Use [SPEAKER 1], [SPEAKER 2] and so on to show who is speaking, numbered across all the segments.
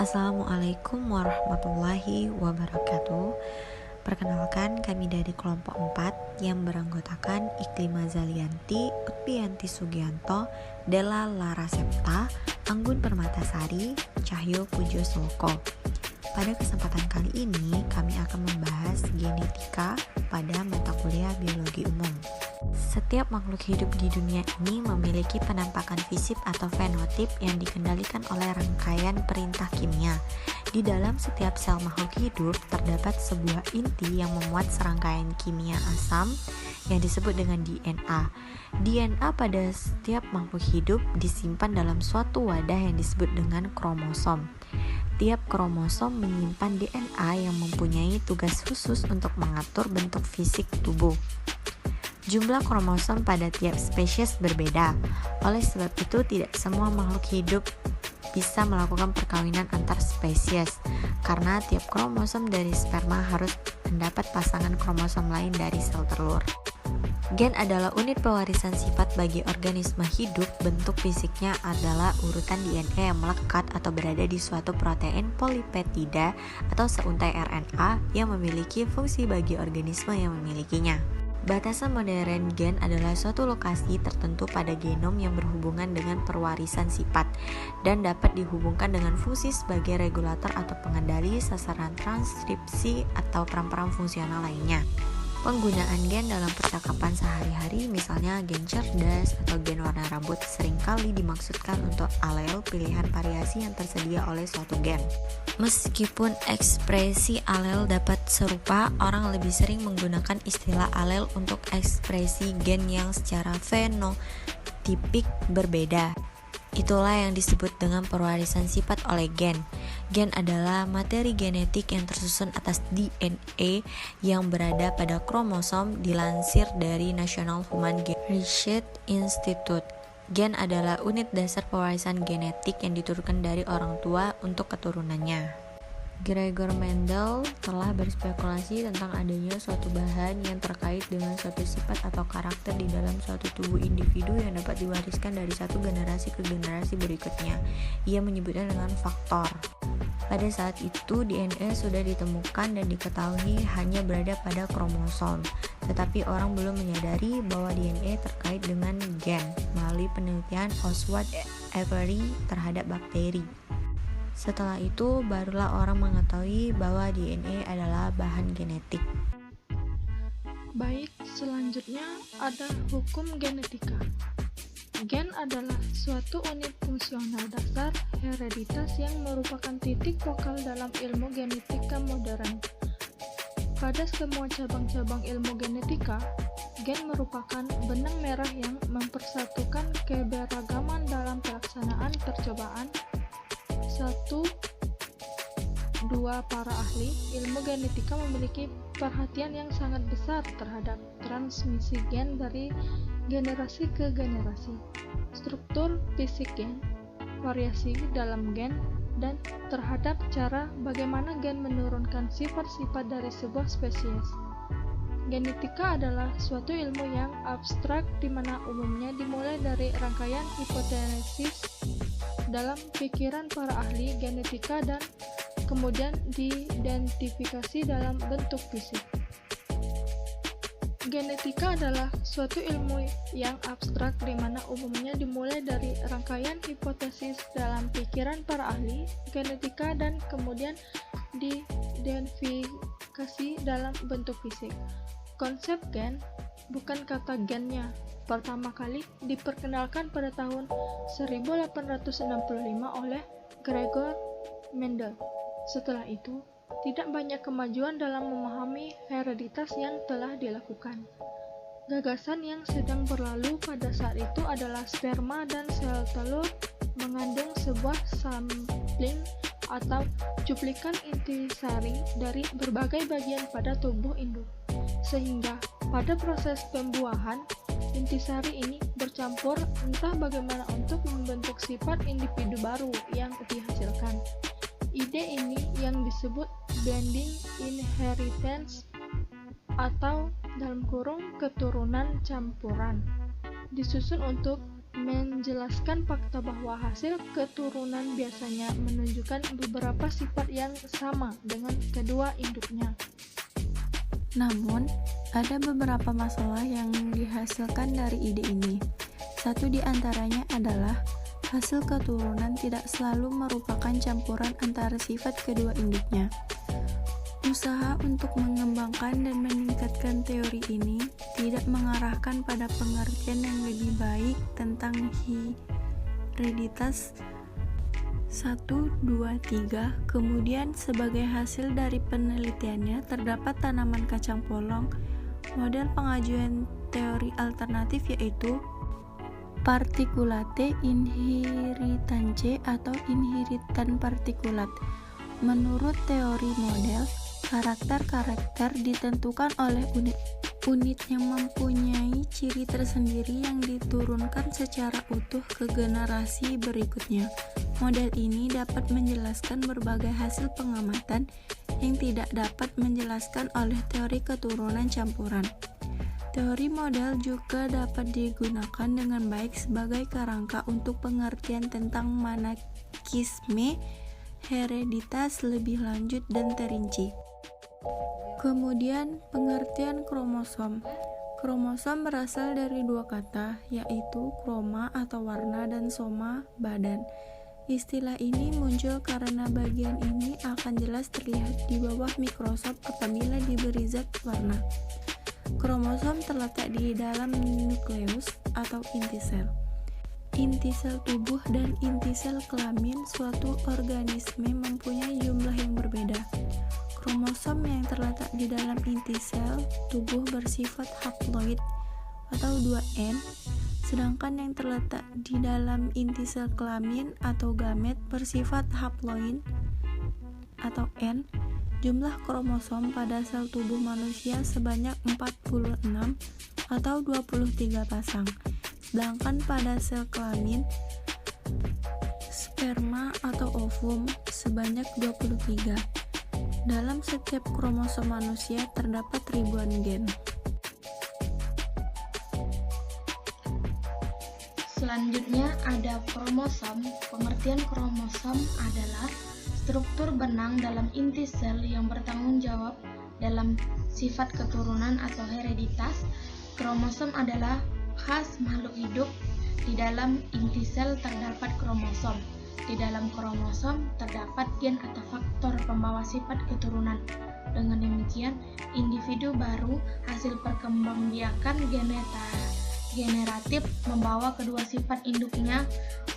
[SPEAKER 1] Assalamualaikum warahmatullahi wabarakatuh. Perkenalkan, kami dari kelompok 4 yang beranggotakan Iklima Zalianti, Utbianti Sugianto, Della Larasepta, Anggun Permatasari, Cahyo Pujo Sloko. Pada kesempatan kali ini, kami akan membahas genetika pada mata kuliah biologi umum. Setiap makhluk hidup di dunia ini memiliki penampakan fisik atau fenotip yang dikendalikan oleh rangkaian perintah kimia. Di dalam setiap sel makhluk hidup terdapat sebuah inti yang memuat serangkaian kimia asam yang disebut dengan DNA. DNA pada setiap makhluk hidup disimpan dalam suatu wadah yang disebut dengan kromosom. Tiap kromosom menyimpan DNA yang mempunyai tugas khusus untuk mengatur bentuk fisik tubuh. Jumlah kromosom pada tiap spesies berbeda. Oleh sebab itu, tidak semua makhluk hidup bisa melakukan perkawinan antar spesies, karena tiap kromosom dari sperma harus mendapat pasangan kromosom lain dari sel telur. Gen adalah unit pewarisan sifat bagi organisme hidup. Bentuk fisiknya adalah urutan DNA yang melekat atau berada di suatu protein polipeptida atau seuntai RNA yang memiliki fungsi bagi organisme yang memilikinya. Batasan modern gen adalah suatu lokasi tertentu pada genom yang berhubungan dengan perwarisan sifat dan dapat dihubungkan dengan fungsi sebagai regulator atau pengendali sasaran transkripsi atau peran-peran fungsional lainnya. Penggunaan gen dalam percakapan sehari-hari, misalnya gen cerdas atau gen warna rambut, seringkali dimaksudkan untuk alel pilihan variasi yang tersedia oleh suatu gen. Meskipun ekspresi alel dapat serupa, orang lebih sering menggunakan istilah alel untuk ekspresi gen yang secara fenotipik berbeda. Itulah yang disebut dengan perwarisan sifat oleh gen. Gen adalah materi genetik yang tersusun atas DNA yang berada pada kromosom, dilansir dari National Human Genome Research Institute. Gen adalah unit dasar pewarisan genetik yang diturunkan dari orang tua untuk keturunannya. Gregor Mendel telah berspekulasi tentang adanya suatu bahan yang terkait dengan suatu sifat atau karakter di dalam suatu tubuh individu yang dapat diwariskan dari satu generasi ke generasi berikutnya. Ia menyebutnya dengan faktor. Pada saat itu, DNA sudah ditemukan dan diketahui hanya berada pada kromosom, tetapi orang belum menyadari bahwa DNA terkait dengan gen melalui penelitian Oswald Avery terhadap bakteri. Setelah itu, barulah orang mengetahui bahwa DNA adalah bahan genetik.
[SPEAKER 2] Baik, selanjutnya ada hukum genetika. Gen adalah suatu unit fungsional dasar hereditas yang merupakan titik vokal dalam ilmu genetika modern. Pada semua cabang-cabang ilmu genetika, gen merupakan benang merah yang mempersatukan keberagaman dalam pelaksanaan percobaan. 1. 2. Para ahli ilmu genetika memiliki perhatian yang sangat besar terhadap transmisi gen dari generasi ke generasi, struktur fisik gen, variasi dalam gen, dan terhadap cara bagaimana gen menurunkan sifat-sifat dari sebuah spesies. Genetika adalah suatu ilmu yang abstrak di mana umumnya dimulai dari rangkaian hipotesis dalam pikiran para ahli genetika dan kemudian diidentifikasi dalam bentuk fisik. Genetika adalah suatu ilmu yang abstrak di mana umumnya dimulai dari rangkaian hipotesis dalam pikiran para ahli genetika dan kemudian diidentifikasi dalam bentuk fisik. Konsep gen, bukan kata gennya, pertama kali diperkenalkan pada tahun 1865 oleh Gregor Mendel. Setelah itu, tidak banyak kemajuan dalam memahami hereditas yang telah dilakukan. Gagasan yang sedang berlalu pada saat itu adalah sperma dan sel telur mengandung sebuah sampling atau cuplikan intisari dari berbagai bagian pada tubuh induk, sehingga pada proses pembuahan, intisari ini bercampur entah bagaimana untuk membentuk sifat individu baru yang dihasilkan. Ide ini yang disebut blending inheritance atau keturunan campuran, disusun untuk menjelaskan fakta bahwa hasil keturunan biasanya menunjukkan beberapa sifat yang sama dengan kedua induknya.
[SPEAKER 3] Namun, ada beberapa masalah yang dihasilkan dari ide ini. Satu di antaranya adalah hasil keturunan tidak selalu merupakan campuran antara sifat kedua induknya. Usaha untuk mengembangkan dan meningkatkan teori ini tidak mengarahkan pada pengertian yang lebih baik tentang hereditas 1, 2, 3. Kemudian sebagai hasil dari penelitiannya terdapat tanaman kacang polong. Model pengajuan teori alternatif yaitu particulate inheritance atau inheritan partikulat. Menurut teori model, karakter-karakter ditentukan oleh unit yang mempunyai ciri tersendiri yang diturunkan secara utuh ke generasi berikutnya. Model ini dapat menjelaskan berbagai hasil pengamatan yang tidak dapat menjelaskan oleh teori keturunan campuran. Teori model juga dapat digunakan dengan baik sebagai kerangka untuk pengertian tentang monakisme, hereditas lebih lanjut dan terinci. Kemudian, pengertian kromosom. Kromosom berasal dari dua kata, yaitu kroma atau warna dan soma, badan. Istilah ini muncul karena bagian ini akan jelas terlihat di bawah mikroskop apabila diberi zat warna. Kromosom terletak di dalam nukleus atau inti sel. Inti sel tubuh dan inti sel kelamin suatu organisme mempunyai jumlah yang berbeda. Kromosom yang terletak di dalam inti sel tubuh bersifat haploid atau 2N, sedangkan yang terletak di dalam inti sel kelamin atau gamet bersifat haploid atau N. Jumlah kromosom pada sel tubuh manusia sebanyak 46 atau 23 pasang, sedangkan pada sel kelamin, sperma atau ovum sebanyak 23. Dalam setiap kromosom manusia terdapat ribuan gen.
[SPEAKER 4] Selanjutnya ada kromosom. Pengertian kromosom adalah struktur benang dalam inti sel yang bertanggung jawab dalam sifat keturunan atau hereditas. Kromosom adalah khas makhluk hidup. Di dalam inti sel terdapat kromosom. Di dalam kromosom terdapat gen atau faktor pembawa sifat keturunan. Dengan demikian, individu baru hasil perkembangbiakan generatif membawa kedua sifat induknya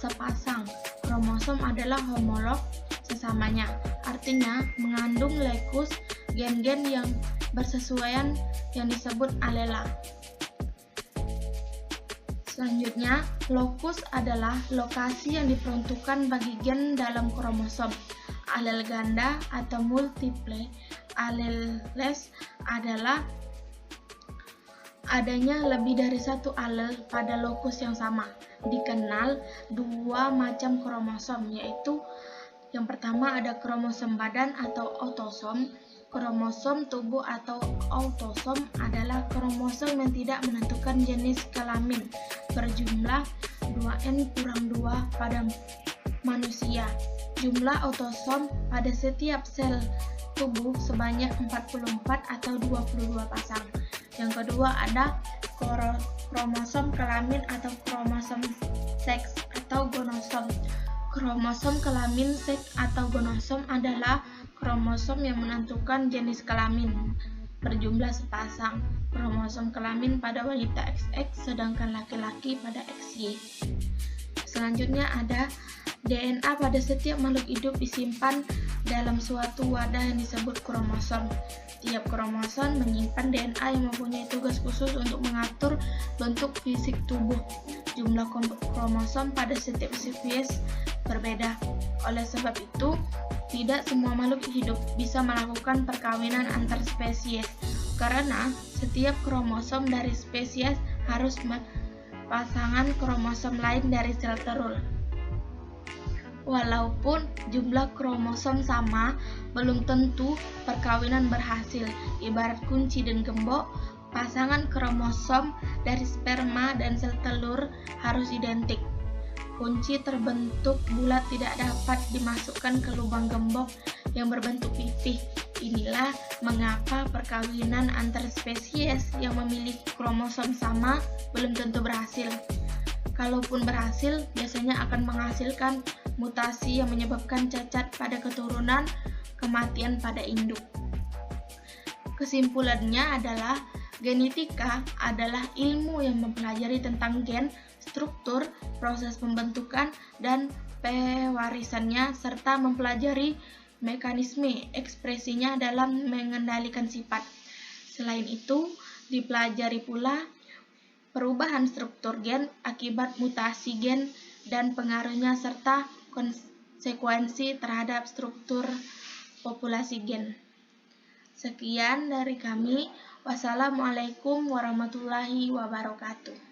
[SPEAKER 4] sepasang. Kromosom adalah homolog sesamanya, artinya mengandung locus gen-gen yang bersesuaian yang disebut alela. Selanjutnya, lokus adalah lokasi yang diperuntukkan bagi gen dalam kromosom. Alel ganda atau multiple alleles adalah adanya lebih dari satu alel pada lokus yang sama. Dikenal dua macam kromosom, yaitu yang pertama ada kromosom badan atau autosom. Kromosom tubuh atau autosom adalah kromosom yang tidak menentukan jenis kelamin berjumlah 2n-2 pada manusia. Jumlah autosom pada setiap sel tubuh sebanyak 44 atau 22 pasang. Yang kedua ada kromosom kelamin atau kromosom seks atau gonosom. Kromosom kelamin, seks atau gonosom adalah kromosom yang menentukan jenis kelamin berjumlah sepasang. Kromosom kelamin pada wanita XX sedangkan laki-laki pada XY. Selanjutnya ada DNA. Pada setiap makhluk hidup disimpan dalam suatu wadah yang disebut kromosom. Tiap kromosom menyimpan DNA yang mempunyai tugas khusus untuk mengatur bentuk fisik tubuh. Jumlah kromosom pada setiap spesies berbeda. Oleh sebab itu, tidak semua makhluk hidup bisa melakukan perkawinan antar spesies, karena setiap kromosom dari spesies harus pasangan kromosom lain dari sel telur. Walaupun jumlah kromosom sama, belum tentu perkawinan berhasil. Ibarat kunci dan gembok, pasangan kromosom dari sperma dan sel telur harus identik. Kunci terbentuk bulat tidak dapat dimasukkan ke lubang gembok yang berbentuk pipih. Inilah mengapa perkawinan antar spesies yang memiliki kromosom sama belum tentu berhasil. Kalaupun berhasil, biasanya akan menghasilkan mutasi yang menyebabkan cacat pada keturunan, kematian pada induk. Kesimpulannya adalah genetika adalah ilmu yang mempelajari tentang gen, struktur, proses pembentukan, dan pewarisannya, serta mempelajari mekanisme ekspresinya dalam mengendalikan sifat. Selain itu, dipelajari pula perubahan struktur gen akibat mutasi gen dan pengaruhnya serta konsekuensi terhadap struktur populasi gen. Sekian dari kami. Wassalamualaikum warahmatullahi wabarakatuh.